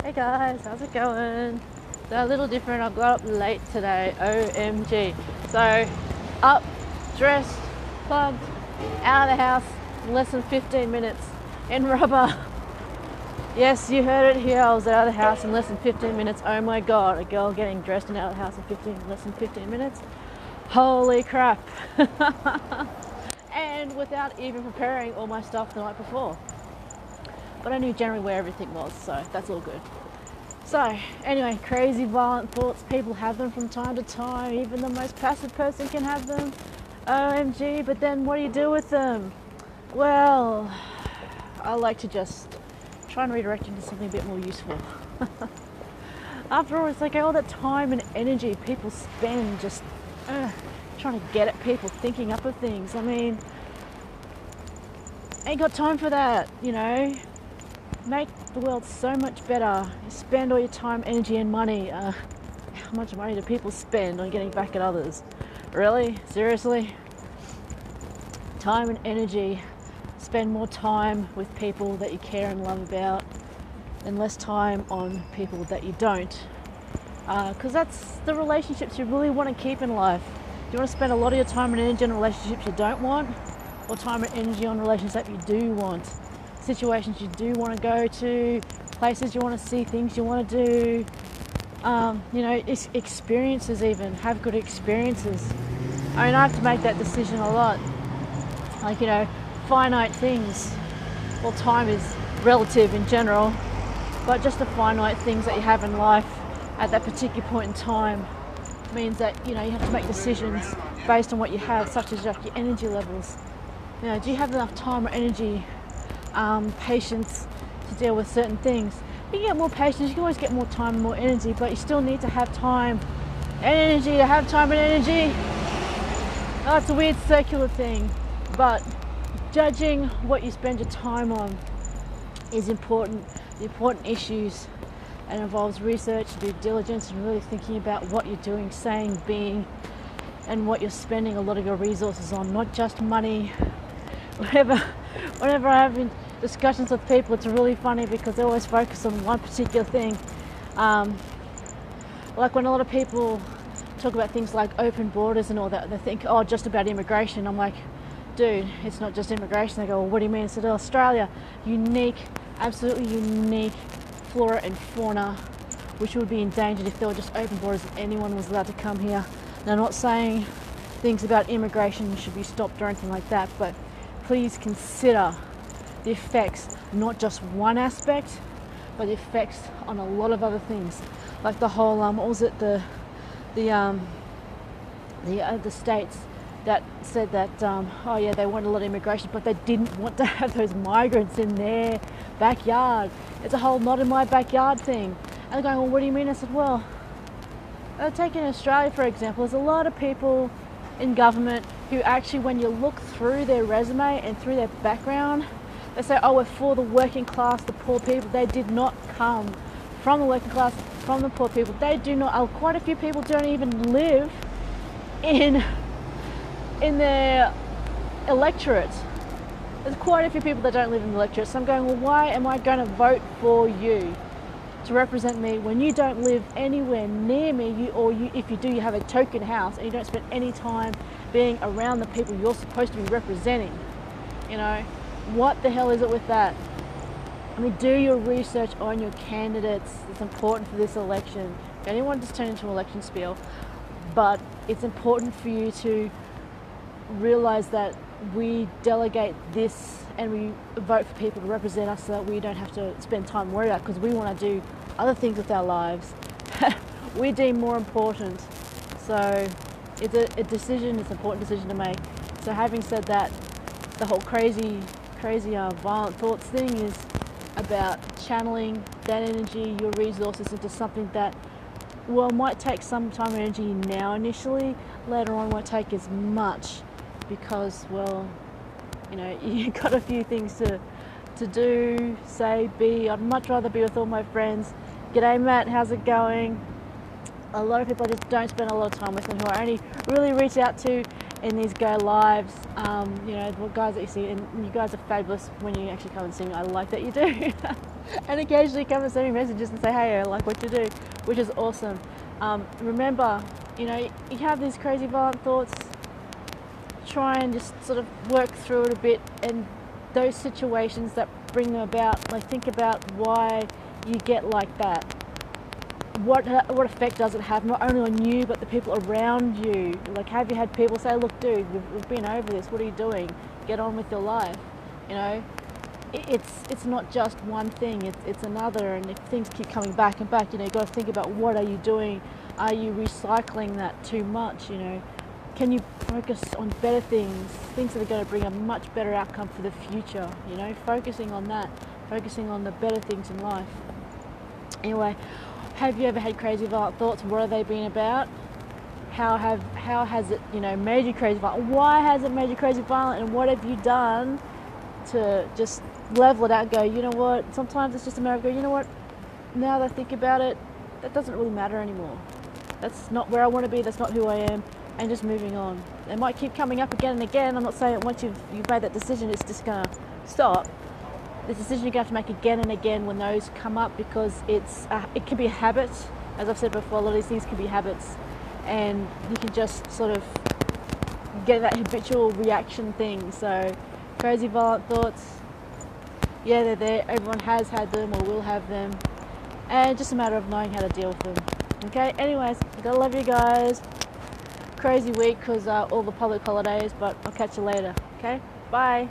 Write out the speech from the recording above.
Hey guys, how's it going? So a little different, I got up late today, OMG. So up, dressed, plugged, out of the house in less than 15 minutes in rubber. Yes, you heard it here, I was out of the house in less than 15 minutes. Oh my god, a girl getting dressed and out of the house in less than 15 minutes. Holy crap. And without even preparing all my stuff the night before. But I knew generally where everything was, so that's all good. So anyway, crazy violent thoughts, people have them from time to time, even the most passive person can have them. OMG, but then what do you do with them? Well, I like to just try and redirect into something a bit more useful. After all, it's like all that time and energy people spend just trying to get at people, thinking up of things. I mean, ain't got time for that, you know. Make the world so much better. You spend all your time, energy and money. How much money do people spend on getting back at others? Really? Seriously? Time and energy. Spend more time with people that you care and love about and less time on people that you don't. Because that's the relationships you really want to keep in life. Do you want to spend a lot of your time and energy on relationships you don't want, or time and energy on relationships that you do want? Situations you do want to go to, places you want to see, things you want to do, you know, experiences even, have good experiences. I mean, I have to make that decision a lot. Like, you know, finite things. Well, time is relative in general, but just the finite things that you have in life at that particular point in time means that, you know, you have to make decisions based on what you have, such as like your energy levels. You know, do you have enough time or energy, patience to deal with certain things? You can get more patience, you can always get more time and more energy, but you still need to have time and energy to have time and energy. Oh, it's a weird circular thing, but judging what you spend your time on is important. The important issues, and involves research, due diligence, and really thinking about what you're doing, saying, being, and what you're spending a lot of your resources on, not just money. Whenever I have discussions with people, it's really funny because they always focus on one particular thing. Like when a lot of people talk about things like open borders and all that, they think, oh, just about immigration. I'm like, dude, it's not just immigration. They go, well, what do you mean? I said, Australia, unique, absolutely unique flora and fauna, which would be endangered if there were just open borders and anyone was allowed to come here. Now, I'm not saying things about immigration should be stopped or anything like that, but please consider the effects, not just one aspect, but the effects on a lot of other things, like the whole what was it, the states that said that oh yeah, they want a lot of immigration, but they didn't want to have those migrants in their backyard. It's a whole not in my backyard thing. And they're going, well, what do you mean? I said, well, taking Australia for example, there's a lot of people in government who actually, when you look through their resume and through their background, they say, oh, we're for the working class, the poor people. They did not come from the working class, from the poor people. They do not, quite a few people don't even live in their electorate. There's quite a few people that don't live in the electorate. So I'm going, well, why am I going to vote for you to represent me when you don't live anywhere near me, if you do, you have a token house and you don't spend any time being around the people you're supposed to be representing? You know, what the hell is it with that? I mean, do your research on your candidates. It's important for this election. I don't want to just turn into an election spiel, but it's important for you to realize that we delegate this and we vote for people to represent us so that we don't have to spend time worrying about, because we want to do other things with our lives we deem more important. So it's a decision, it's an important decision to make. So having said that, the whole crazy violent thoughts thing is about channeling that energy, your resources, into something that, well, might take some time and energy now initially, later on won't take as much, because, well, you know, you've got a few things to do, say, be. I'd much rather be with all my friends. G'day Matt, how's it going? A lot of people I just don't spend a lot of time with, and who I only really reach out to in these go lives. You know, the guys that you see, and you guys are fabulous when you actually come and see me. I like that you do. And occasionally come and send me messages and say, hey, I like what you do, which is awesome. Remember, you know, you have these crazy violent thoughts, try and just sort of work through it a bit, and those situations that bring them about, like think about why you get like that. What effect does it have, not only on you but the people around you? Like, have you had people say, look dude, we've been over this, what are you doing, get on with your life? You know, it's not just one thing, it's another, and if things keep coming back and back, you know, you've got to think about what are you doing. Are you recycling that too much? You know, can you focus on better things that are going to bring a much better outcome for the future? You know, focusing on that, focusing on the better things in life. Anyway, have you ever had crazy violent thoughts? What have they been about? How has it, you know, made you crazy violent? Why has it made you crazy violent? And what have you done to just level it out and go, you know what, sometimes it's just a matter of going, you know what, now that I think about it, that doesn't really matter anymore. That's not where I want to be, that's not who I am, and just moving on. It might keep coming up again and again. I'm not saying once you've made that decision, it's just going to stop. The decision you're going to have to make again and again when those come up, because it can be a habit. As I've said before, a lot of these things can be habits, and you can just sort of get that habitual reaction thing. So crazy violent thoughts, yeah, they're there. Everyone has had them or will have them, and it's just a matter of knowing how to deal with them. Okay, anyways, gotta love you guys. Crazy week because all the public holidays, but I'll catch you later. Okay, bye.